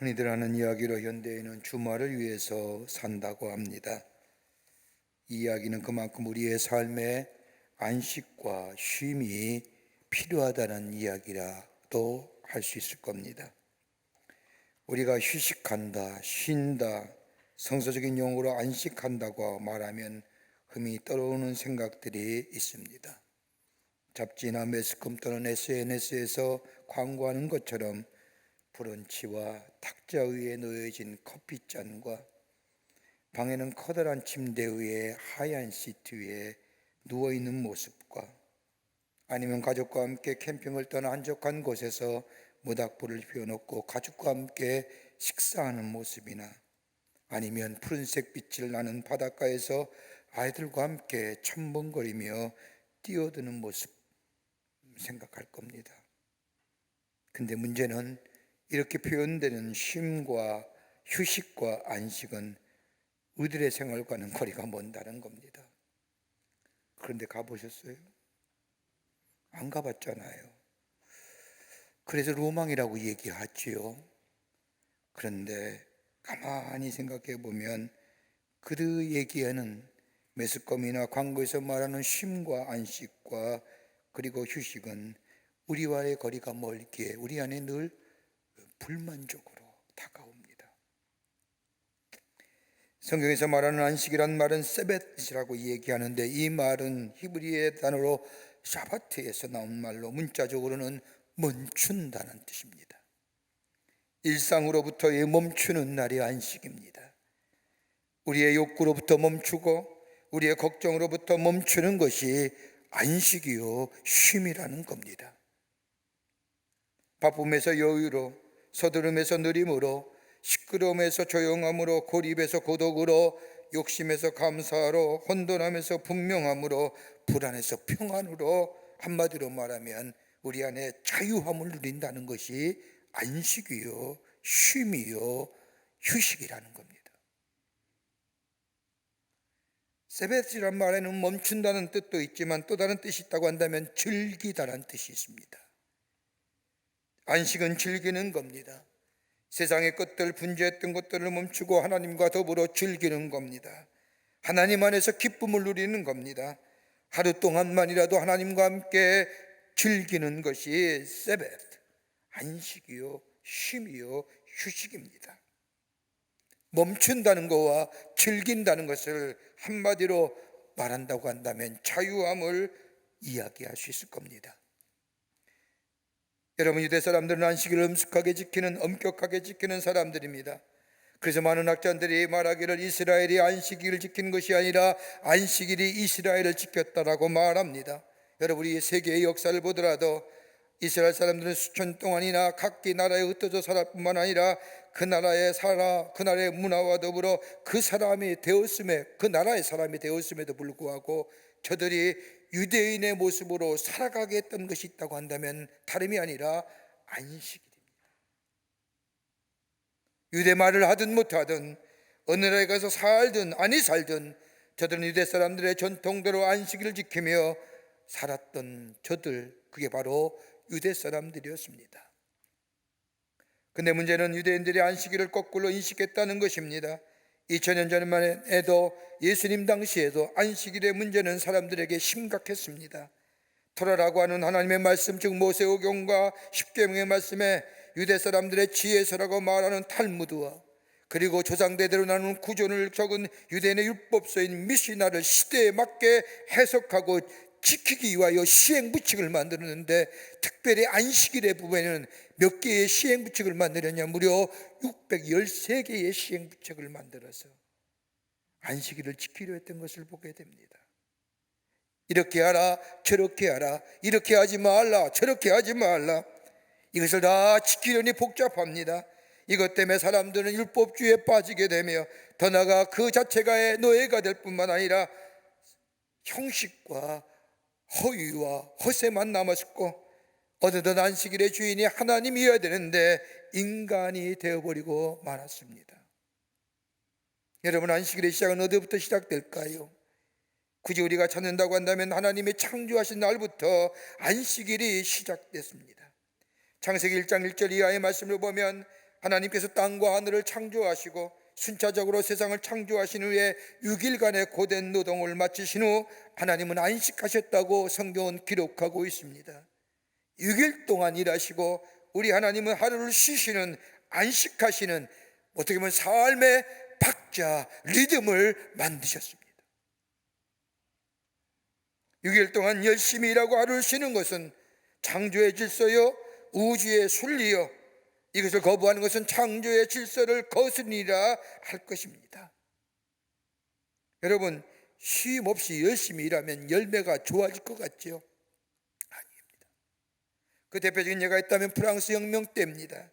흔히들 하는 이야기로 현대인은 주말을 위해서 산다고 합니다. 이 이야기는 그만큼 우리의 삶에 안식과 쉼이 필요하다는 이야기라도 할 수 있을 겁니다. 우리가 휴식한다, 쉰다, 성서적인 용어로 안식한다고 말하면 흠이 떠오르는 생각들이 있습니다. 잡지나 매스컴 또는 SNS에서 광고하는 것처럼 브런치와 탁자 위에 놓여진 커피잔과 방에는 커다란 침대 위에 하얀 시트 위에 누워있는 모습과 아니면 가족과 함께 캠핑을 떠나 한적한 곳에서 모닥불을 피워놓고 가족과 함께 식사하는 모습이나 아니면 푸른색 빛을 나는 바닷가에서 아이들과 함께 첨벙거리며 뛰어드는 모습 생각할 겁니다. 근데 문제는 이렇게 표현되는 쉼과 휴식과 안식은 우리들의 생활과는 거리가 먼다는 겁니다. 그런데 가보셨어요? 안 가봤잖아요. 그래서 로망이라고 얘기하지요. 그런데 가만히 생각해 보면 그들 얘기하는 매스컴이나 광고에서 말하는 쉼과 안식과 그리고 휴식은 우리와의 거리가 멀기에 우리 안에 늘 불만족으로 다가옵니다. 성경에서 말하는 안식이란 말은 세벳이라고 얘기하는데 이 말은 히브리의 단어로 샤바트에서 나온 말로 문자적으로는 멈춘다는 뜻입니다. 일상으로부터의 멈추는 날이 안식입니다. 우리의 욕구로부터 멈추고 우리의 걱정으로부터 멈추는 것이 안식이요 쉼이라는 겁니다. 바쁨에서 여유로, 서두름에서 느림으로, 시끄러움에서 조용함으로, 고립에서 고독으로, 욕심에서 감사로, 혼돈함에서 분명함으로, 불안에서 평안으로, 한마디로 말하면 우리 안에 자유함을 누린다는 것이 안식이요 쉼이요 휴식이라는 겁니다. 세벳이란 말에는 멈춘다는 뜻도 있지만 또 다른 뜻이 있다고 한다면 즐기다라는 뜻이 있습니다. 안식은 즐기는 겁니다. 세상의 것들, 분주했던 것들을 멈추고 하나님과 더불어 즐기는 겁니다. 하나님 안에서 기쁨을 누리는 겁니다. 하루 동안만이라도 하나님과 함께 즐기는 것이 세벳, 안식이요 쉼이요 휴식입니다. 멈춘다는 것과 즐긴다는 것을 한마디로 말한다고 한다면 자유함을 이야기할 수 있을 겁니다. 여러분, 유대 사람들은 안식일을 엄격하게 지키는 사람들입니다. 그래서 많은 학자들이 말하기를 이스라엘이 안식일을 지키는 것이 아니라 안식일이 이스라엘을 지켰다라고 말합니다. 여러분, 이 세계의 역사를 보더라도 이스라엘 사람들은 수천 동안이나 각기 나라에 흩어져 살았뿐만 아니라 그 나라의 문화와 더불어 그 나라의 사람이 되었음에도 불구하고 저들이 유대인의 모습으로 살아가게 했던 것이 있다고 한다면 다름이 아니라 안식일입니다. 유대 말을 하든 못하든 어느 나라에 가서 살든 아니 살든 저들은 유대 사람들의 전통대로 안식일을 지키며 살았던 그게 바로 유대 사람들이었습니다. 근데 문제는 유대인들이 안식일을 거꾸로 인식했다는 것입니다. 2000년 전만 해도 예수님 당시에도 안식일의 문제는 사람들에게 심각했습니다. 토라라고 하는 하나님의 말씀, 즉 모세오경과 십계명의 말씀에 유대 사람들의 지혜서라고 말하는 탈무드와 그리고 조상대대로 나누는 구존을 적은 유대인의 율법서인 미시나를 시대에 맞게 해석하고 지키기 위하여 시행부칙을 만들었는데 특별히 안식일의 부분에는 몇 개의 시행부칙을 만들었냐? 무려 613개의 시행부칙을 만들어서 안식일을 지키려 했던 것을 보게 됩니다. 이렇게 하라, 저렇게 하라, 이렇게 하지 말라, 저렇게 하지 말라, 이것을 다 지키려니 복잡합니다. 이것 때문에 사람들은 율법주의에 빠지게 되며 더 나아가 그 자체가 노예가 될 뿐만 아니라 형식과 허위와 허세만 남았고 어느덧 안식일의 주인이 하나님이어야 되는데 인간이 되어버리고 말았습니다. 여러분, 안식일의 시작은 어디부터 시작될까요? 굳이 우리가 찾는다고 한다면 하나님이 창조하신 날부터 안식일이 시작됐습니다. 창세기 1장 1절 이하의 말씀을 보면 하나님께서 땅과 하늘을 창조하시고 순차적으로 세상을 창조하신 후에 6일간의 고된 노동을 마치신 후 하나님은 안식하셨다고 성경은 기록하고 있습니다. 6일 동안 일하시고 우리 하나님은 하루를 쉬시는, 안식하시는, 어떻게 보면 삶의 박자, 리듬을 만드셨습니다. 6일 동안 열심히 일하고 하루를 쉬는 것은 창조의 질서요, 우주의 순리요, 이것을 거부하는 것은 창조의 질서를 거스르니라 할 것입니다. 여러분, 쉼 없이 열심히 일하면 열매가 좋아질 것 같죠? 아닙니다. 그 대표적인 예가 있다면 프랑스 혁명 때입니다.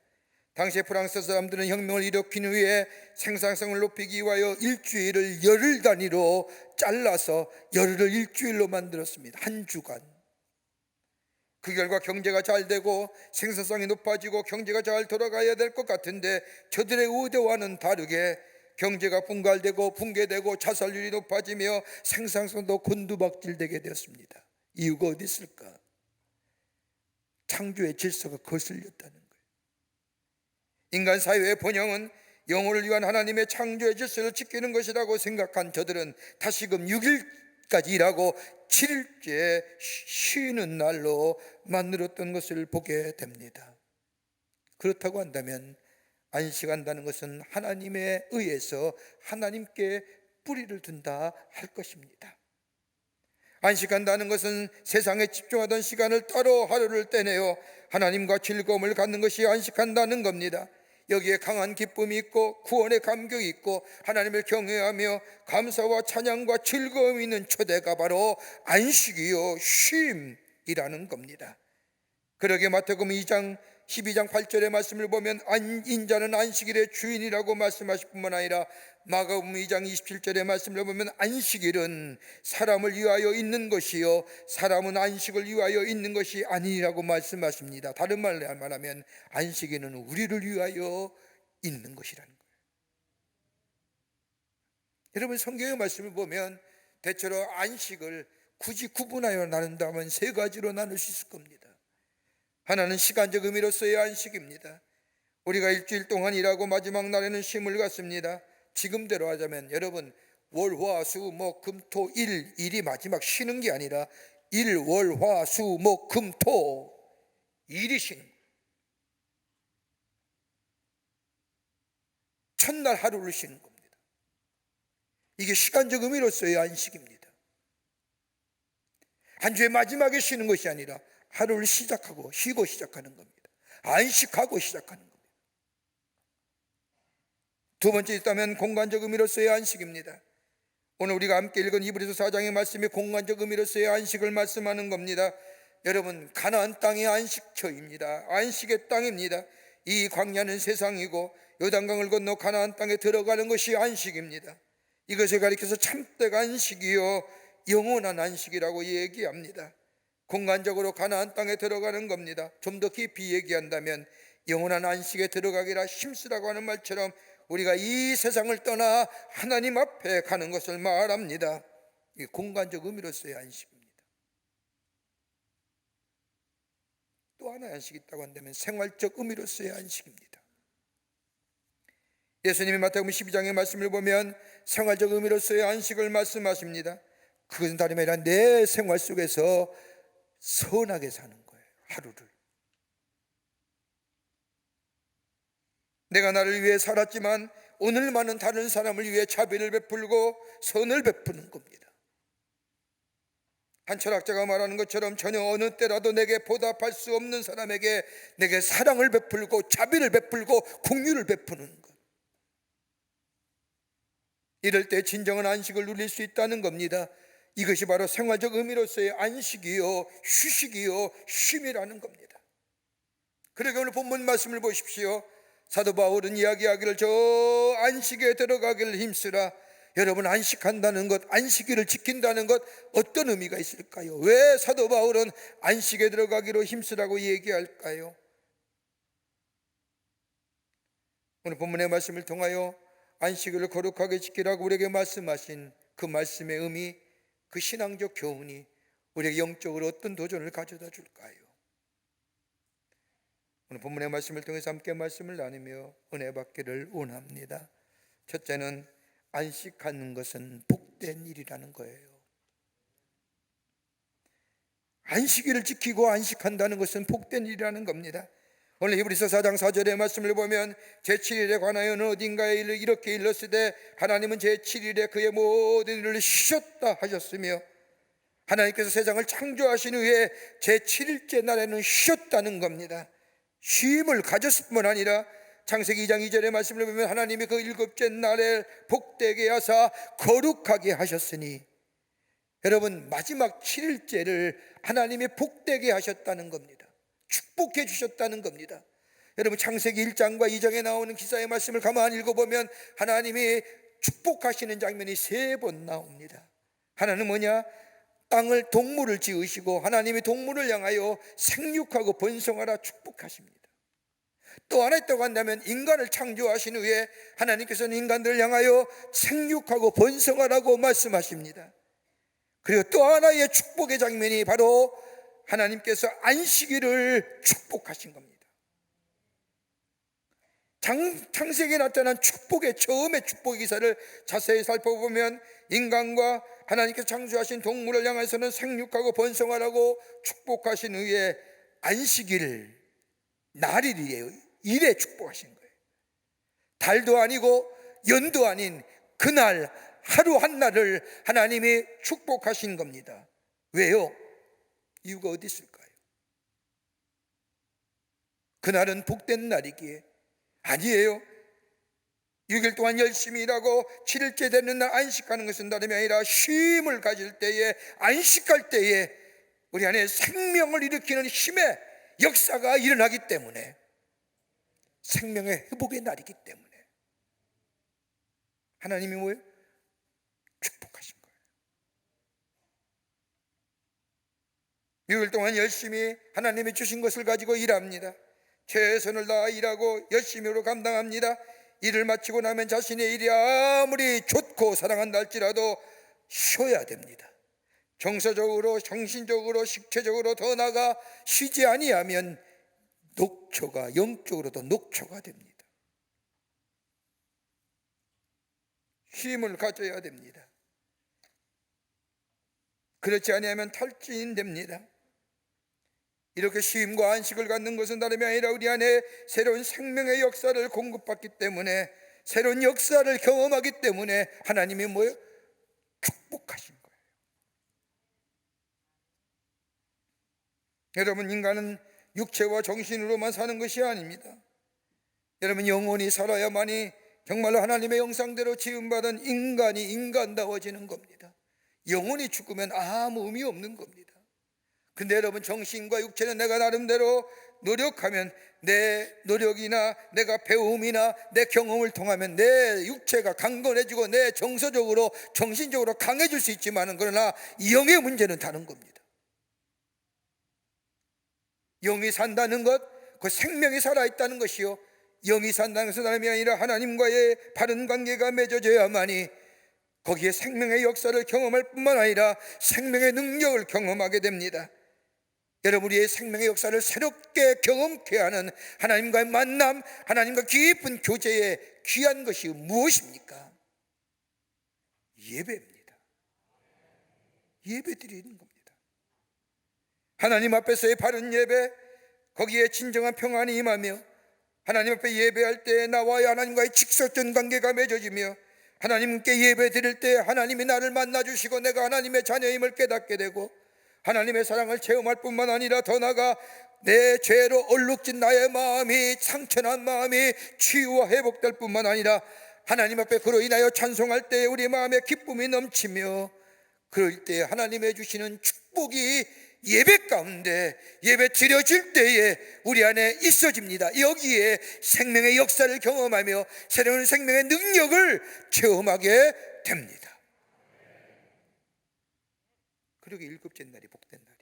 당시에 프랑스 사람들은 혁명을 일으킨 후에 생산성을 높이기 위하여 일주일을 열흘 단위로 잘라서 열흘을 일주일로 만들었습니다. 한 주간. 그 결과 경제가 잘 되고 생산성이 높아지고 경제가 잘 돌아가야 될 것 같은데 저들의 의도와는 다르게 경제가 분갈되고 붕괴되고 자살률이 높아지며 생산성도 곤두박질되게 되었습니다. 이유가 어디 있을까? 창조의 질서가 거슬렸다는 거예요. 인간 사회의 본영은 영혼을 위한 하나님의 창조의 질서를 지키는 것이라고 생각한 저들은 다시금 6일까지 일하고 7일째 쉬는 날로 만들었던 것을 보게 됩니다. 그렇다고 한다면 안식한다는 것은 하나님에 의해서 하나님께 뿌리를 둔다 할 것입니다. 안식한다는 것은 세상에 집중하던 시간을 따로 하루를 떼내어 하나님과 즐거움을 갖는 것이 안식한다는 겁니다. 여기에 강한 기쁨이 있고 구원의 감격이 있고 하나님을 경외하며 감사와 찬양과 즐거움이 있는 초대가 바로 안식이요 쉼이라는 겁니다. 그러게 마태복음 2장 12장 8절의 말씀을 보면 인자는 안식일의 주인이라고 말씀하실 뿐만 아니라 마가복음 2장 27절의 말씀을 보면 안식일은 사람을 위하여 있는 것이요 사람은 안식을 위하여 있는 것이 아니라고 말씀하십니다. 다른 말로 말하면 안식일은 우리를 위하여 있는 것이라는 거예요. 여러분, 성경의 말씀을 보면 대체로 안식을 굳이 구분하여 나눈다면 세 가지로 나눌 수 있을 겁니다. 하나는 시간적 의미로서의 안식입니다. 우리가 일주일 동안 일하고 마지막 날에는 쉼을 갖습니다. 지금대로 하자면 여러분, 월, 화, 수, 목, 금, 토, 일, 일이 마지막 쉬는 게 아니라 일, 월, 화, 수, 목, 금, 토, 일이 쉬는 거예요. 첫날 하루를 쉬는 겁니다. 이게 시간적 의미로서의 안식입니다. 한 주의 마지막에 쉬는 것이 아니라 하루를 시작하고 쉬고 시작하는 겁니다. 안식하고 시작하는 겁니다. 두 번째 있다면 공간적 의미로서의 안식입니다. 오늘 우리가 함께 읽은 히브리서 4장의 말씀이 공간적 의미로서의 안식을 말씀하는 겁니다. 여러분, 가나안 땅의 안식처입니다. 안식의 땅입니다. 이 광야는 세상이고 요단강을 건너 가나안 땅에 들어가는 것이 안식입니다. 이것을 가리켜서 참된 안식이요 영원한 안식이라고 얘기합니다. 공간적으로 가나안 땅에 들어가는 겁니다. 좀 더 깊이 얘기한다면 영원한 안식에 들어가기라 힘쓰라고 하는 말처럼 우리가 이 세상을 떠나 하나님 앞에 가는 것을 말합니다. 이 공간적 의미로서의 안식입니다. 또 하나의 안식이 있다고 한다면 생활적 의미로서의 안식입니다. 예수님이 마태복음 12장의 말씀을 보면 생활적 의미로서의 안식을 말씀하십니다. 그것은 다름이 아니라 내 생활 속에서 선하게 사는 거예요. 하루를 내가 나를 위해 살았지만 오늘만은 다른 사람을 위해 자비를 베풀고 선을 베푸는 겁니다. 한 철학자가 말하는 것처럼 전혀 어느 때라도 내게 보답할 수 없는 사람에게 내게 사랑을 베풀고 자비를 베풀고 긍휼을 베푸는 것, 이럴 때 진정한 안식을 누릴 수 있다는 겁니다. 이것이 바로 생활적 의미로서의 안식이요 휴식이요 쉼이라는 겁니다. 그러게 오늘 본문 말씀을 보십시오. 사도 바울은 이야기하기를 저 안식에 들어가기를 힘쓰라. 여러분, 안식한다는 것, 안식일을 지킨다는 것 어떤 의미가 있을까요? 왜 사도 바울은 안식에 들어가기로 힘쓰라고 얘기할까요? 오늘 본문의 말씀을 통하여 안식일을 거룩하게 지키라고 우리에게 말씀하신 그 말씀의 의미, 그 신앙적 교훈이 우리에게 영적으로 어떤 도전을 가져다 줄까요? 오늘 본문의 말씀을 통해서 함께 말씀을 나누며 은혜 받기를 원합니다. 첫째는 안식하는 것은 복된 일이라는 거예요. 안식일을 지키고 안식한다는 것은 복된 일이라는 겁니다. 오늘 히브리서 4장 4절의 말씀을 보면 제7일에 관하여는 어딘가에 이렇게 일렀으되 하나님은 제7일에 그의 모든 일을 쉬셨다 하셨으며, 하나님께서 세상을 창조하신 후에 제7일째 날에는 쉬었다는 겁니다. 쉼을 가졌을 뿐 아니라 창세기 2장 2절의 말씀을 보면 하나님이 그 7째 날에 복되게 하사 거룩하게 하셨으니, 여러분 마지막 7일째를 하나님이 복되게 하셨다는 겁니다. 축복해 주셨다는 겁니다. 여러분 창세기 1장과 2장에 나오는 기사의 말씀을 가만히 읽어보면 하나님이 축복하시는 장면이 3번 나옵니다. 하나는 뭐냐? 땅을 동물을 지으시고 하나님이 동물을 향하여 생육하고 번성하라 축복하십니다. 또 하나 있다고 한다면 인간을 창조하신 후에 하나님께서는 인간들을 향하여 생육하고 번성하라고 말씀하십니다. 그리고 또 하나의 축복의 장면이 바로 하나님께서 안식일을 축복하신 겁니다. 창세기에 나타난 축복의 처음의 축복의 기사를 자세히 살펴보면 인간과 하나님께서 창조하신 동물을 향해서는 생육하고 번성하라고 축복하신 후에 안식일, 날일이에요. 일에 축복하신 거예요. 달도 아니고 연도 아닌 그날 하루 한 날을 하나님이 축복하신 겁니다. 왜요? 이유가 어디 있을까요? 그날은 복된 날이기에. 아니에요. 6일 동안 열심히 일하고 7일째 되는 날 안식하는 것은 다름이 아니라 쉼을 가질 때에, 안식할 때에 우리 안에 생명을 일으키는 힘의 역사가 일어나기 때문에, 생명의 회복의 날이기 때문에 하나님이 뭐예요? 축복하신 거예요. 6일 동안 열심히 하나님이 주신 것을 가지고 일합니다. 최선을 다해 일하고 열심히 감당합니다. 일을 마치고 나면 자신의 일이 아무리 좋고 사랑한다 할지라도 쉬어야 됩니다. 정서적으로, 정신적으로, 식체적으로 더 나아가 쉬지 아니하면 녹초가, 영적으로도 녹초가 됩니다. 쉼을 가져야 됩니다. 그렇지 아니하면 탈진됩니다. 이렇게 쉼과 안식을 갖는 것은 다름이 아니라 우리 안에 새로운 생명의 역사를 공급받기 때문에, 새로운 역사를 경험하기 때문에 하나님이 뭐예요? 축복하신 거예요. 여러분, 인간은 육체와 정신으로만 사는 것이 아닙니다. 여러분, 영혼이 살아야만이 정말로 하나님의 형상대로 지음받은 인간이 인간다워지는 겁니다. 영혼이 죽으면 아무 의미 없는 겁니다. 근데 여러분, 정신과 육체는 내가 나름대로 노력하면, 내 노력이나 내가 배움이나 내 경험을 통하면 내 육체가 강건해지고 내 정서적으로, 정신적으로 강해질 수 있지만, 그러나 영의 문제는 다른 겁니다. 영이 산다는 것, 그 생명이 살아있다는 것이요, 영이 산다는 것은 다름이 아니라 하나님과의 바른 관계가 맺어져야만이 거기에 생명의 역사를 경험할 뿐만 아니라 생명의 능력을 경험하게 됩니다. 여러분, 우리의 생명의 역사를 새롭게 경험케 하는 하나님과의 만남, 하나님과 깊은 교제의 귀한 것이 무엇입니까? 예배입니다. 예배드리는 겁니다. 하나님 앞에서의 바른 예배, 거기에 진정한 평안이 임하며 하나님 앞에 예배할 때 나와의 하나님과의 직접적인 관계가 맺어지며, 하나님께 예배 드릴 때 하나님이 나를 만나주시고 내가 하나님의 자녀임을 깨닫게 되고, 하나님의 사랑을 체험할 뿐만 아니라 더 나아가 내 죄로 얼룩진 나의 마음이, 상처난 마음이 치유와 회복될 뿐만 아니라 하나님 앞에 그로 인하여 찬송할 때 우리 마음에 기쁨이 넘치며, 그럴 때 하나님의 주시는 축복이 예배 가운데, 예배 드려질 때에 우리 안에 있어집니다. 여기에 생명의 역사를 경험하며 새로운 생명의 능력을 체험하게 됩니다. 그러게 7째 날이 복된 날이에요.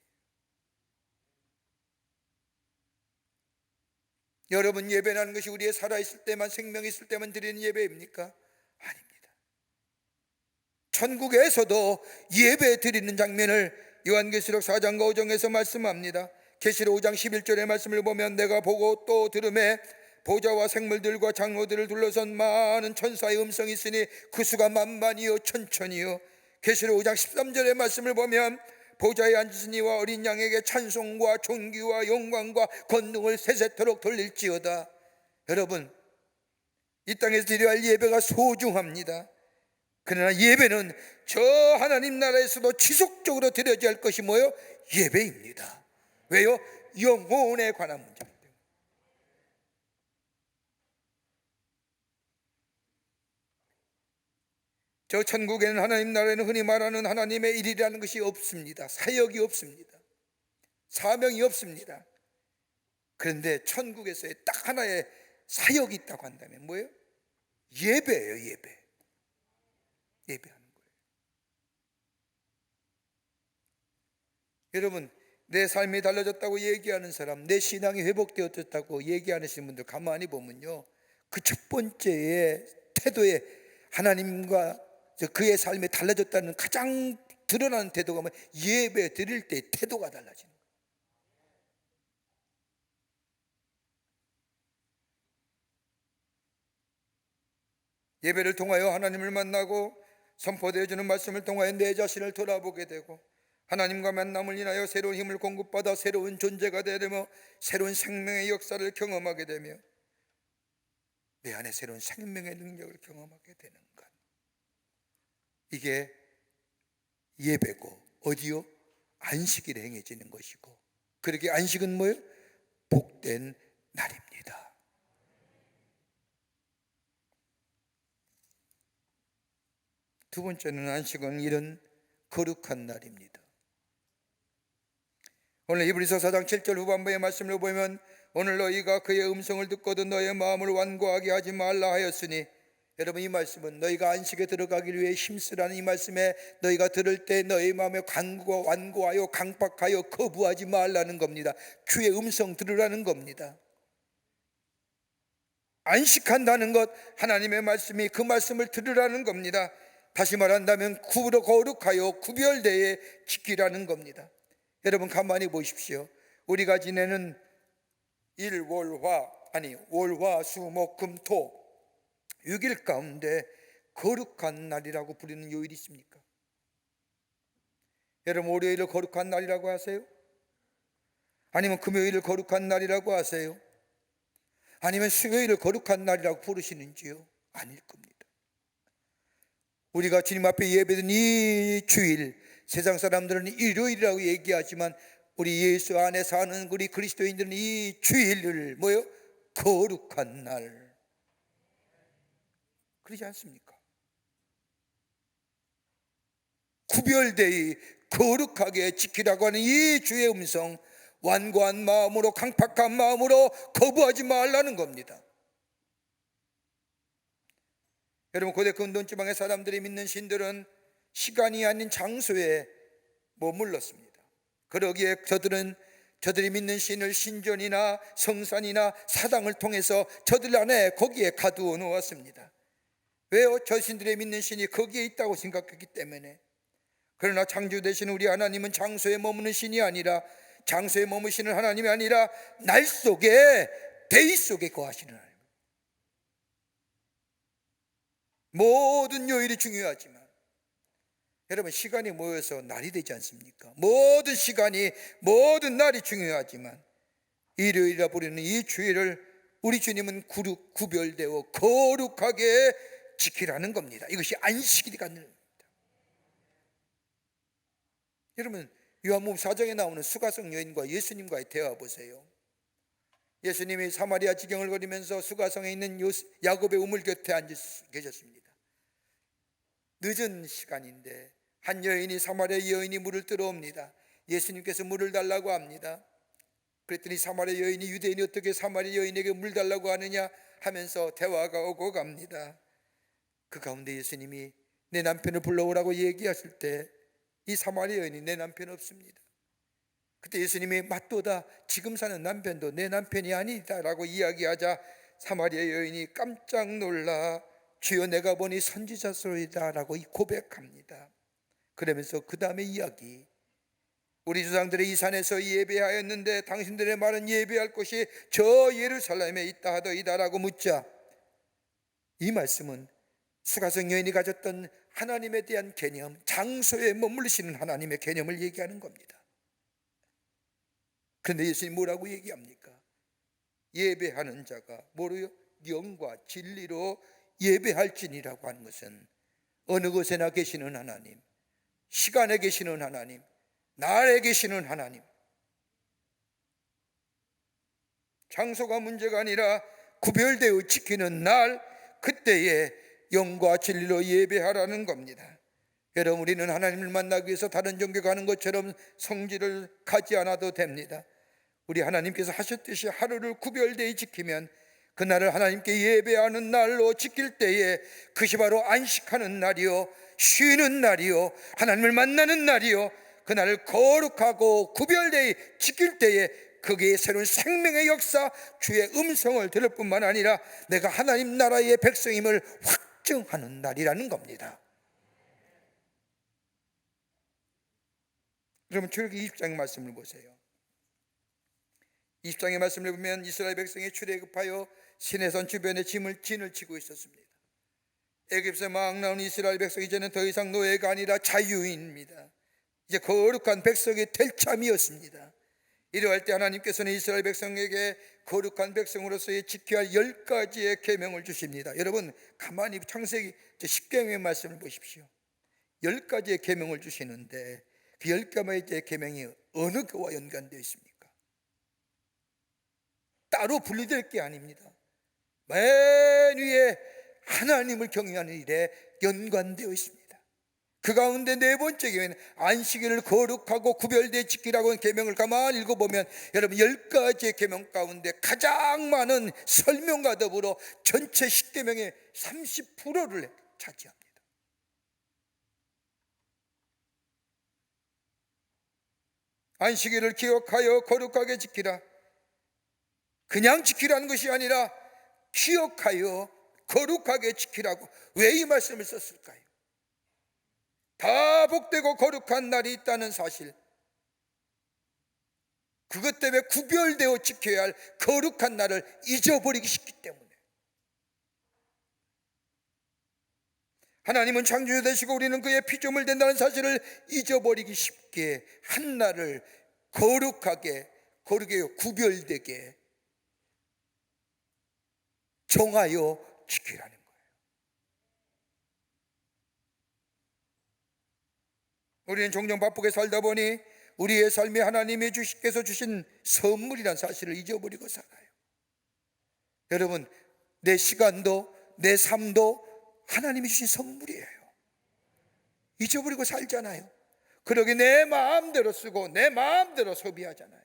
여러분, 예배라는 것이 우리의 살아있을 때만, 생명이 있을 때만 드리는 예배입니까? 아닙니다. 천국에서도 예배 드리는 장면을 요한계시록 4장과 5장에서 말씀합니다. 계시록 5장 11절의 말씀을 보면 내가 보고 또 들음에 보좌와 생물들과 장로들을 둘러선 많은 천사의 음성이 있으니 그 수가 만만이요 천천이요. 계시록 5장 13절의 말씀을 보면 보좌에 앉으신 이와 어린 양에게 찬송과 존귀와 영광과 권능을 세세토록 돌릴지어다. 여러분, 이 땅에서 드려야 할 예배가 소중합니다. 그러나 예배는 저 하나님 나라에서도 지속적으로 드려져야 할 것이 뭐예요? 예배입니다. 왜요? 영혼에 관한 문제입니다. 저 천국에는, 하나님 나라에는 흔히 말하는 하나님의 일이라는 것이 없습니다. 사역이 없습니다. 사명이 없습니다. 그런데 천국에서의 딱 하나의 사역이 있다고 한다면 뭐예요? 예배예요. 예배. 예배하는 거예요. 여러분, 내 삶이 달라졌다고 얘기하는 사람, 내 신앙이 회복되었다고 얘기하시는 분들 가만히 보면요, 그 첫 번째의 태도에 하나님과 그의 삶이 달라졌다는 가장 드러나는 태도가 뭐예요? 예배 드릴 때 태도가 달라지는 거예요. 예배를 통하여 하나님을 만나고 선포되어 주는 말씀을 통하여 내 자신을 돌아보게 되고 하나님과 만남을 인하여 새로운 힘을 공급받아 새로운 존재가 되며 새로운 생명의 역사를 경험하게 되며 내 안에 새로운 생명의 능력을 경험하게 되는 것, 이게 예배고 어디요? 안식일에 행해지는 것이고, 그렇게 안식은 뭐예요? 복된 날입니다. 두 번째는 안식은 이런 거룩한 날입니다. 오늘 히브리서 4장 7절 후반부의 말씀을 보면 오늘 너희가 그의 음성을 듣거든 너의 마음을 완고하게 하지 말라 하였으니, 여러분, 이 말씀은 너희가 안식에 들어가기 위해 힘쓰라는 이 말씀에 너희가 들을 때 너희 마음에 완고하여 강팍하여 거부하지 말라는 겁니다. 주의 음성 들으라는 겁니다. 안식한다는 것, 하나님의 말씀이 그 말씀을 들으라는 겁니다. 다시 말한다면 거룩하여 구별되어 지키라는 겁니다. 여러분, 가만히 보십시오. 우리가 지내는 월화 수목금토 6일 가운데 거룩한 날이라고 부르는 요일이 있습니까? 여러분, 월요일을 거룩한 날이라고 하세요? 아니면 금요일을 거룩한 날이라고 하세요? 아니면 수요일을 거룩한 날이라고 부르시는지요? 아닐 겁니다. 우리가 주님 앞에 예배드린 이 주일, 세상 사람들은 일요일이라고 얘기하지만 우리 예수 안에 사는 우리 그리스도인들은 이 주일을 뭐요? 거룩한 날, 그러지 않습니까? 구별되이 거룩하게 지키라고 하는 이 주의 음성, 완고한 마음으로, 강팍한 마음으로 거부하지 말라는 겁니다. 여러분, 고대 근동지방의 사람들이 믿는 신들은 시간이 아닌 장소에 머물렀습니다. 그러기에 저들이 믿는 신을 신전이나 성산이나 사당을 통해서 저들 안에 거기에 가두어 놓았습니다. 왜요? 저 신들의 믿는 신이 거기에 있다고 생각했기 때문에. 그러나 창조 되신 우리 하나님은 장소에 머무는 신이 아니라, 장소에 머무시는 하나님이 아니라 날 속에, 대의 속에 거하시는 하나님. 모든 요일이 중요하지만 여러분, 시간이 모여서 날이 되지 않습니까? 모든 시간이, 모든 날이 중요하지만 일요일이라 부르는 이 주일을 우리 주님은 구별되어 거룩하게 지키라는 겁니다. 이것이 안식일이 갖는 겁니다. 여러분, 요한복음 4장에 나오는 수가성 여인과 예수님과의 대화 보세요. 예수님이 사마리아 지경을 거리면서 수가성에 있는 야곱의 우물 곁에 앉아 계셨습니다. 늦은 시간인데 한 여인이, 사마리아 여인이 물을 들어옵니다. 예수님께서 물을 달라고 합니다. 그랬더니 사마리아 여인이, 유대인이 어떻게 사마리아 여인에게 물 달라고 하느냐 하면서 대화가 오고 갑니다. 그 가운데 예수님이 내 남편을 불러오라고 얘기하실 때 이 사마리아 여인이 내 남편 없습니다. 그때 예수님이 맞도다, 지금 사는 남편도 내 남편이 아니다 라고 이야기하자 사마리아 여인이 깜짝 놀라 주여 내가 보니 선지자소이다 라고 고백합니다. 그러면서 그 다음에 이야기, 우리 조상들이 이 산에서 예배하였는데 당신들의 말은 예배할 곳이 저 예루살렘에 있다 하더이다라고 묻자, 이 말씀은 수가성 여인이 가졌던 하나님에 대한 개념, 장소에 머무르시는 하나님의 개념을 얘기하는 겁니다. 그런데 예수님 뭐라고 얘기합니까? 예배하는 자가 뭐로요? 영과 진리로 예배할지니라고 하는 것은 어느 곳에나 계시는 하나님, 시간에 계시는 하나님, 날에 계시는 하나님, 장소가 문제가 아니라 구별되어 지키는 날, 그때에 영과 진리로 예배하라는 겁니다. 여러분, 우리는 하나님을 만나기 위해서 다른 종교 가는 것처럼 성지를 가지 않아도 됩니다. 우리 하나님께서 하셨듯이 하루를 구별되어 지키면 그날을 하나님께 예배하는 날로 지킬 때에 그것이 바로 안식하는 날이요, 쉬는 날이요, 하나님을 만나는 날이요, 그날을 거룩하고 구별되어 지킬 때에 거기에 새로운 생명의 역사, 주의 음성을 들을 뿐만 아니라 내가 하나님 나라의 백성임을 확증하는 날이라는 겁니다. 여러분, 출애굽기 20장의 말씀을 보세요. 20장의 말씀을 보면 이스라엘 백성이 출애굽하여 시내산 주변에 진을 치고 있었습니다. 애굽에서 막 나온 이스라엘 백성, 이제는 더 이상 노예가 아니라 자유인입니다. 이제 거룩한 백성이 될 참이었습니다. 이러할 때 하나님께서는 이스라엘 백성에게 거룩한 백성으로서의 지켜야 할 10가지의 계명을 주십니다. 여러분, 가만히 창세기 10계명의 말씀을 보십시오. 10가지의 계명을 주시는데 그 10가지의 계명이 어느 교와 연관되어 있습니까? 따로 분리될 게 아닙니다. 맨 위에 하나님을 경외하는 일에 연관되어 있습니다. 그 가운데 네 번째 계명은 안식일을 거룩하고 구별되어 지키라고 하는 계명을 가만히 읽어보면 여러분, 10가지의 계명 가운데 가장 많은 설명과 더불어 전체 10계명의 30%를 차지합니다. 안식일을 기억하여 거룩하게 지키라. 그냥 지키라는 것이 아니라 기억하여 거룩하게 지키라고. 왜 이 말씀을 썼을까요? 다 복되고 거룩한 날이 있다는 사실, 그것 때문에 구별되어 지켜야 할 거룩한 날을 잊어버리기 쉽기 때문에. 하나님은 창조주 되시고 우리는 그의 피조물 된다는 사실을 잊어버리기 쉽게 한 날을 거룩하게, 구별되게 정하여 지키라는 거예요. 우리는 종종 바쁘게 살다 보니 우리의 삶이 하나님이 주께서 주신 선물이란 사실을 잊어버리고 살아요. 여러분, 내 시간도 내 삶도 하나님이 주신 선물이에요. 잊어버리고 살잖아요. 그러게 내 마음대로 쓰고 내 마음대로 소비하잖아요.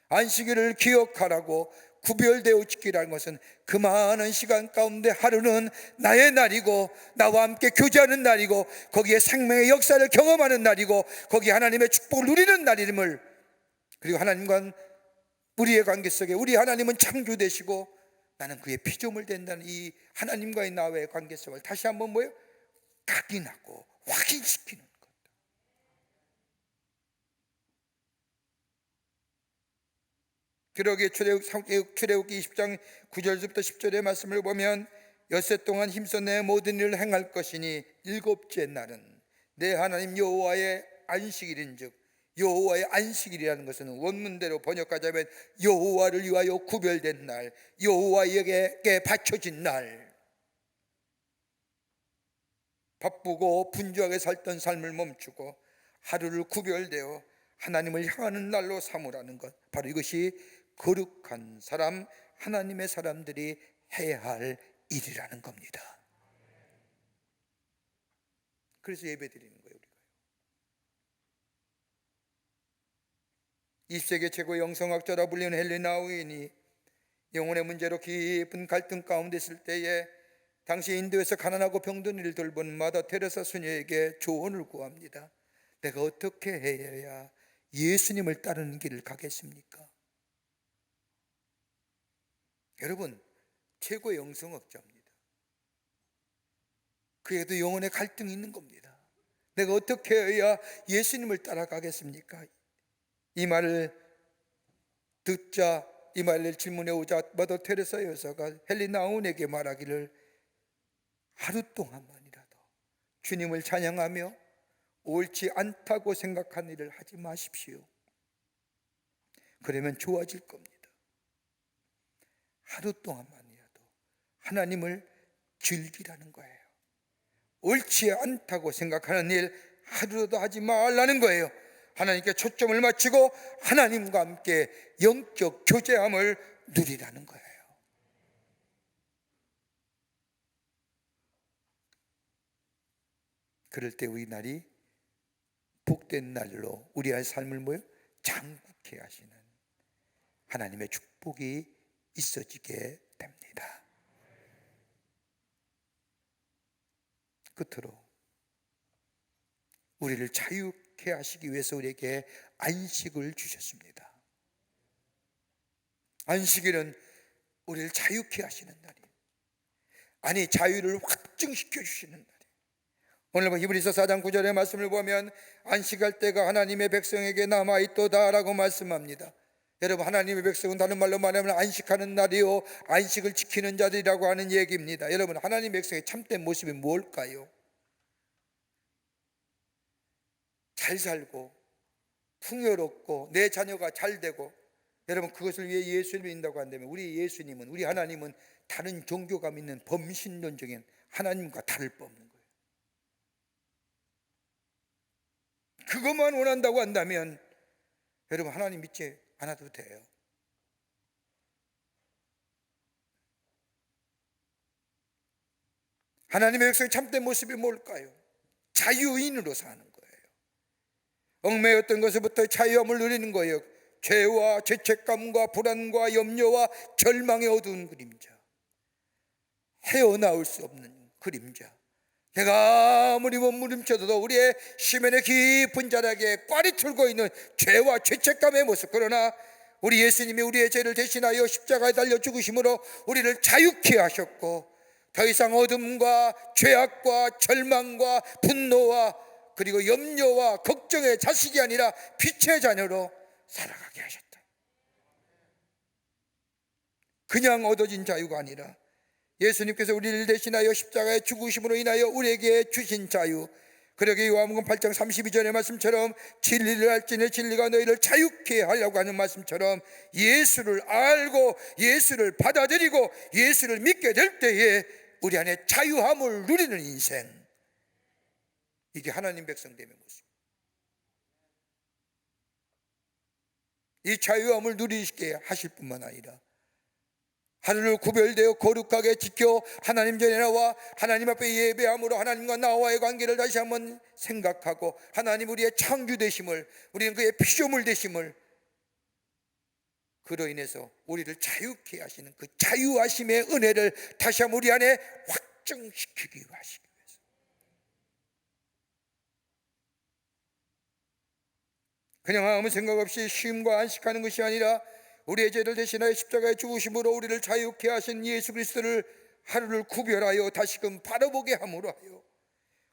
안식일을 기억하라고 구별되어 지키라는 것은 그 많은 시간 가운데 하루는 나의 날이고 나와 함께 교제하는 날이고 거기에 생명의 역사를 경험하는 날이고 거기에 하나님의 축복을 누리는 날임을, 그리고 하나님과 우리의 관계 속에 우리 하나님은 창조되시고 나는 그의 피조물 된다는 이 하나님과의 나와의 관계성을 다시 한번 각인하고 확인시키는 것. 그러기에 출애굽기 20장 9절부터 10절의 말씀을 보면 엿새 동안 힘써 내 모든 일을 행할 것이니 일곱째 날은 내 하나님 여호와의 안식일인즉, 여호와의 안식일이라는 것은 원문대로 번역하자면 여호와를 위하여 구별된 날, 여호와에게 바쳐진 날. 바쁘고 분주하게 살던 삶을 멈추고 하루를 구별되어 하나님을 향하는 날로 삼으라는 것, 바로 이것이 거룩한 사람, 하나님의 사람들이 해야 할 일이라는 겁니다. 그래서 예배드리는 거예요. 우리가 20세기 최고의 영성학자라 불리는 헨리 나우인이 영혼의 문제로 깊은 갈등 가운데 있을 때에 당시 인도에서 가난하고 병든 이를 돌보는 마더 테레사 수녀에게 조언을 구합니다. 내가 어떻게 해야 예수님을 따르는 길을 가겠습니까? 여러분, 최고의 영성학자입니다. 그에도 영혼의 갈등이 있는 겁니다. 내가 어떻게 해야 예수님을 따라가겠습니까? 이 말을 듣자, 이 말을 질문해 오자 마더 테레사 여사가 헨리 나운에게 말하기를, 하루 동안만이라도 주님을 찬양하며 옳지 않다고 생각하는 일을 하지 마십시오. 그러면 좋아질 겁니다. 하루 동안만이라도 하나님을 즐기라는 거예요. 옳지 않다고 생각하는 일 하루라도 하지 말라는 거예요. 하나님께 초점을 맞추고 하나님과 함께 영적 교제함을 누리라는 거예요. 그럴 때 우리 날이 복된 날로 우리의 삶을 장국케 하시는 하나님의 축복이 있어지게 됩니다. 끝으로 우리를 자유케 하시기 위해서 우리에게 안식을 주셨습니다. 안식일은 우리를 자유케 하시는 날이에요. 아니, 자유를 확증시켜 주시는 날이에요. 오늘 히브리서 4장 9절의 말씀을 보면 안식할 때가 하나님의 백성에게 남아있도다 라고 말씀합니다. 여러분, 하나님의 백성은 다른 말로 말하면 안식하는 날이요, 안식을 지키는 자들이라고 하는 얘기입니다. 여러분, 하나님의 백성의 참된 모습이 뭘까요? 잘 살고 풍요롭고 내 자녀가 잘 되고, 여러분, 그것을 위해 예수를 믿는다고 한다면 우리 예수님은, 우리 하나님은 다른 종교가 믿는 범신론적인 하나님과 다를 바 없는 거예요. 그것만 원한다고 한다면 여러분, 하나님 믿지 않아도 돼요. 하나님의 백성의 참된 모습이 뭘까요? 자유인으로 사는 거예요. 얽매였던 것으로부터 자유함을 누리는 거예요. 죄와 죄책감과 불안과 염려와 절망의 어두운 그림자, 헤어나올 수 없는 그림자, 내가 아무리 몸부림쳐도 우리의 시면의 깊은 자락에 꽈리 틀고 있는 죄와 죄책감의 모습, 그러나 우리 예수님이 우리의 죄를 대신하여 십자가에 달려 죽으심으로 우리를 자유케 하셨고, 더 이상 어둠과 죄악과 절망과 분노와 그리고 염려와 걱정의 자식이 아니라 빛의 자녀로 살아가게 하셨다. 그냥 얻어진 자유가 아니라 예수님께서 우리를 대신하여 십자가에 죽으심으로 인하여 우리에게 주신 자유, 그러게 요한복음 8장 32절의 말씀처럼 진리를 알지니 진리가 너희를 자유케 하려고 하는 말씀처럼, 예수를 알고 예수를 받아들이고 예수를 믿게 될 때에 우리 안에 자유함을 누리는 인생, 이게 하나님 백성됨의 모습. 이 자유함을 누리시게 하실 뿐만 아니라 하루를 구별되어 거룩하게 지켜 하나님 전에 나와 하나님 앞에 예배함으로 하나님과 나와의 관계를 다시 한번 생각하고, 하나님 우리의 창조 되심을, 우리는 그의 피조물 되심을, 그로 인해서 우리를 자유케 하시는 그 자유하심의 은혜를 다시 한번 우리 안에 확증시키기 하시기 위해서, 그냥 아무 생각 없이 쉼과 안식하는 것이 아니라 우리의 죄를 대신하여 십자가에 죽으심으로 우리를 자유케 하신 예수 그리스도를 하루를 구별하여 다시금 바라보게 함으로 하여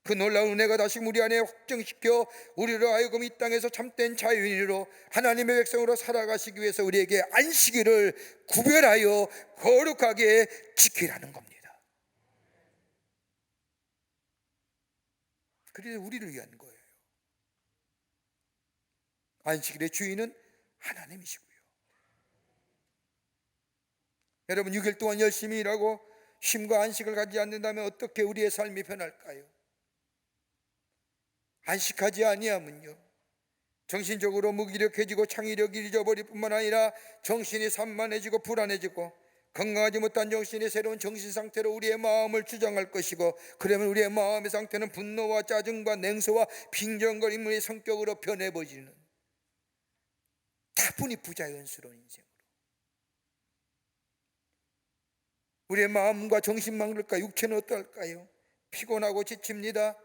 그 놀라운 은혜가 다시금 우리 안에 확정시켜 우리로 하여금 이 땅에서 참된 자유인으로 하나님의 백성으로 살아가시기 위해서 우리에게 안식일을 구별하여 거룩하게 지키라는 겁니다. 그래서 우리를 위한 거예요. 안식일의 주인은 하나님이시고요. 여러분, 6일 동안 열심히 일하고 쉼과 안식을 가지지 않는다면 어떻게 우리의 삶이 변할까요? 안식하지 아니하면요, 정신적으로 무기력해지고 창의력이 잊어버릴 뿐만 아니라 정신이 산만해지고 불안해지고 건강하지 못한 정신이 새로운 정신 상태로 우리의 마음을 주장할 것이고, 그러면 우리의 마음의 상태는 분노와 짜증과 냉소와 빈정거림의 성격으로 변해버리는 다분히 부자연스러운 인생으로, 우리의 마음과 정신만 그럴까요? 육체는 어떨까요? 피곤하고 지칩니다.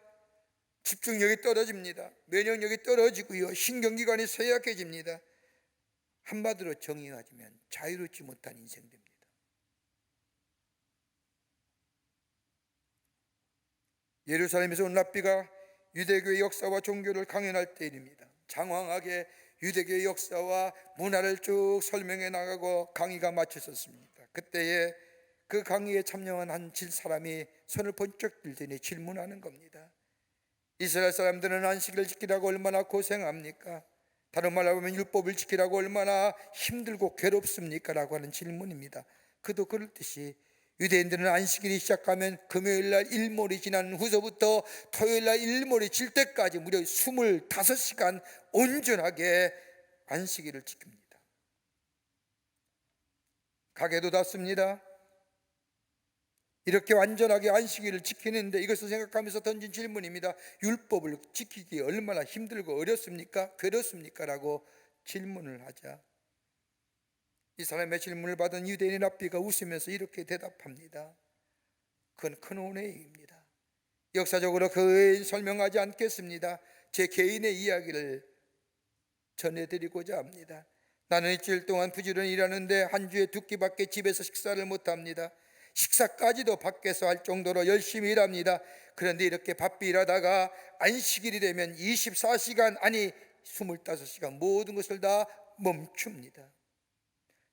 집중력이 떨어집니다. 면역력이 떨어지고요, 신경기관이 쇠약해집니다. 한마디로 정의하자면 자유롭지 못한 인생 됩니다. 예루살렘에서 온 랍비가 유대교의 역사와 종교를 강연할 때입니다. 장황하게 유대교의 역사와 문화를 쭉 설명해 나가고 강의가 마쳤었습니다. 그때에 그 강의에 참여한 한 사람이 손을 번쩍 들더니 질문하는 겁니다. 이스라엘 사람들은 안식일을 지키라고 얼마나 고생합니까? 다른 말로 하면 율법을 지키라고 얼마나 힘들고 괴롭습니까? 라고 하는 질문입니다. 그도 그렇듯이 유대인들은 안식일이 시작하면 금요일날 일몰이 지난 후서부터 토요일날 일몰이 질 때까지 무려 25시간 온전하게 안식일을 지킵니다. 가게도 닫습니다. 이렇게 완전하게 안식일을 지키는데 이것을 생각하면서 던진 질문입니다. 율법을 지키기 얼마나 힘들고 어렵습니까? 괴롭습니까? 라고 질문을 하자 이 사람의 질문을 받은 유대인 랍비가 웃으면서 이렇게 대답합니다. 그건 큰 오해입니다. 역사적으로 그 설명하지 않겠습니다. 제 개인의 이야기를 전해드리고자 합니다. 나는 일주일 동안 부지런히 일하는데 한 주에 2끼밖에 집에서 식사를 못합니다. 식사까지도 밖에서 할 정도로 열심히 일합니다. 그런데 이렇게 바삐 일하다가 안식일이 되면 24시간 아니 25시간 모든 것을 다 멈춥니다.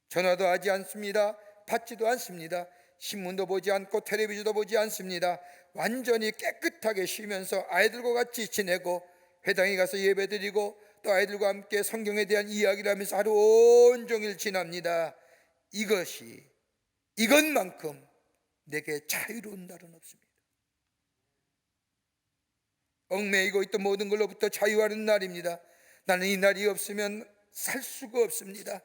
전화도 하지 않습니다. 받지도 않습니다. 신문도 보지 않고 텔레비전도 보지 않습니다. 완전히 깨끗하게 쉬면서 아이들과 같이 지내고 회당에 가서 예배드리고 또 아이들과 함께 성경에 대한 이야기를 하면서 하루 온종일 지납니다. 이것만큼 내게 자유로운 날은 없습니다. 얽매이고 있던 모든 걸로부터 자유하는 날입니다. 나는 이 날이 없으면 살 수가 없습니다.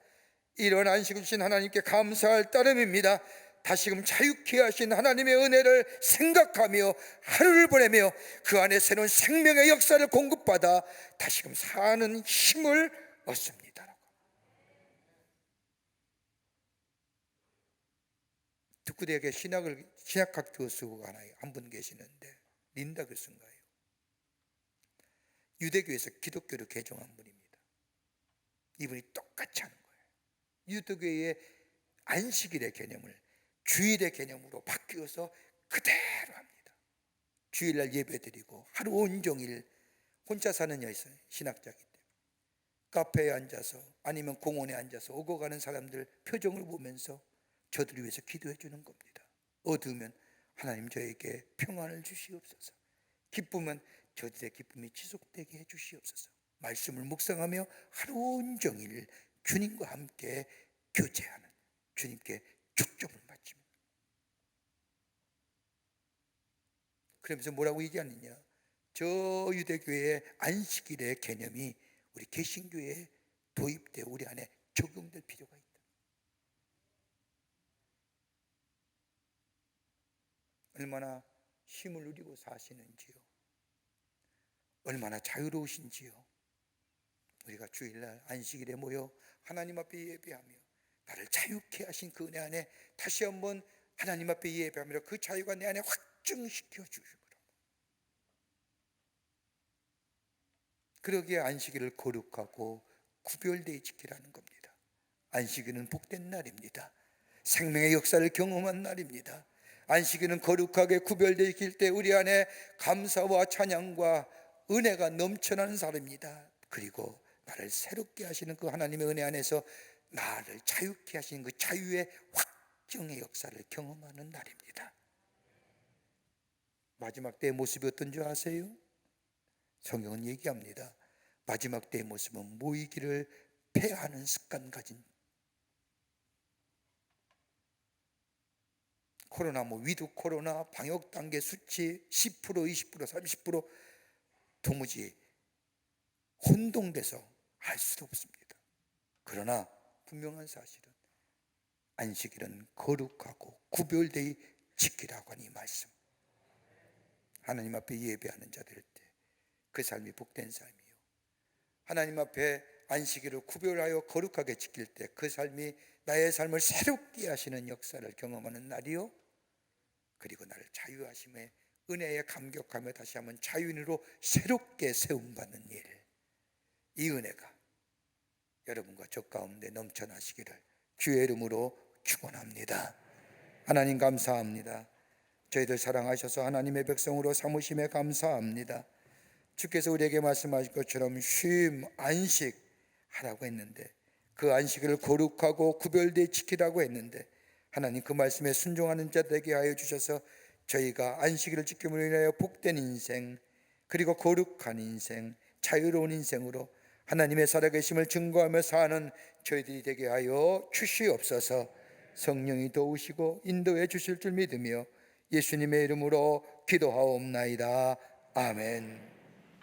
이런 안식을 주신 하나님께 감사할 따름입니다. 다시금 자유케 하신 하나님의 은혜를 생각하며 하루를 보내며 그 안에 새로운 생명의 역사를 공급받아 다시금 사는 힘을 얻습니다. 특구대학에 신학학 교수가 한 분 계시는데 린다 교수인가요? 유대교에서 기독교를 개종한 분입니다. 이분이 똑같이 하는 거예요. 유대교의 안식일의 개념을 주일의 개념으로 바뀌어서 그대로 합니다. 주일날 예배드리고 하루 온종일 혼자 사는 여성 신학자이기 때문에 카페에 앉아서 아니면 공원에 앉아서 오고 가는 사람들 표정을 보면서 저들을 위해서 기도해 주는 겁니다. 어두우면 하나님 저에게 평안을 주시옵소서. 기쁘면 저들의 기쁨이 지속되게 해 주시옵소서. 말씀을 묵상하며 하루 온종일 주님과 함께 교제하는 주님께 축복을 바칩니다. 그러면서 뭐라고 얘기하느냐? 저 유대교의 안식일의 개념이 우리 개신교에 도입되어 우리 안에 적용될 필요가 있다. 얼마나 힘을 누리고 사시는지요, 얼마나 자유로우신지요. 우리가 주일날 안식일에 모여 하나님 앞에 예배하며 나를 자유케 하신 그 은혜 안에 다시 한번 하나님 앞에 예배하며 그 자유가 내 안에 확증시켜 주시므로 그러기에 안식일을 거룩하고 구별되어 지키라는 겁니다. 안식일은 복된 날입니다. 생명의 역사를 경험한 날입니다. 안식일은 거룩하게 구별되어 지킬 때 우리 안에 감사와 찬양과 은혜가 넘쳐나는 사람입니다. 그리고 나를 새롭게 하시는 그 하나님의 은혜 안에서 나를 자유케 하시는 그 자유의 확정의 역사를 경험하는 날입니다. 마지막 때의 모습이 어떤 줄 아세요? 성경은 얘기합니다. 마지막 때의 모습은 모이기를 폐하는 습관 가진 코로나 위드 코로나 방역 단계 수치 10%, 20%, 30% 도무지 혼동돼서 할 수도 없습니다. 그러나 분명한 사실은 안식일은 거룩하고 구별되이 지키라고 하는 이 말씀. 하나님 앞에 예배하는 자들 때 그 삶이 복된 삶이요, 하나님 앞에 안식일을 구별하여 거룩하게 지킬 때 그 삶이 나의 삶을 새롭게 하시는 역사를 경험하는 날이요, 그리고 나를 자유하심에 은혜에 감격하며 다시 한번 자유인으로 새롭게 세움받는 일, 이 은혜가 여러분과 저 가운데 넘쳐나시기를 주의 이름으로 축원합니다. 하나님 감사합니다. 저희들 사랑하셔서 하나님의 백성으로 삼으심에 감사합니다. 주께서 우리에게 말씀하신 것처럼 쉼, 안식 하라고 했는데, 그 안식을 거룩하고 구별되어 지키라고 했는데, 하나님 그 말씀에 순종하는 자 되게 하여 주셔서 저희가 안식일을 지킴으로 인하여 복된 인생, 그리고 거룩한 인생, 자유로운 인생으로 하나님의 살아계심을 증거하며 사는 저희들이 되게 하여 주시옵소서. 성령이 도우시고 인도해 주실 줄 믿으며 예수님의 이름으로 기도하옵나이다. 아멘.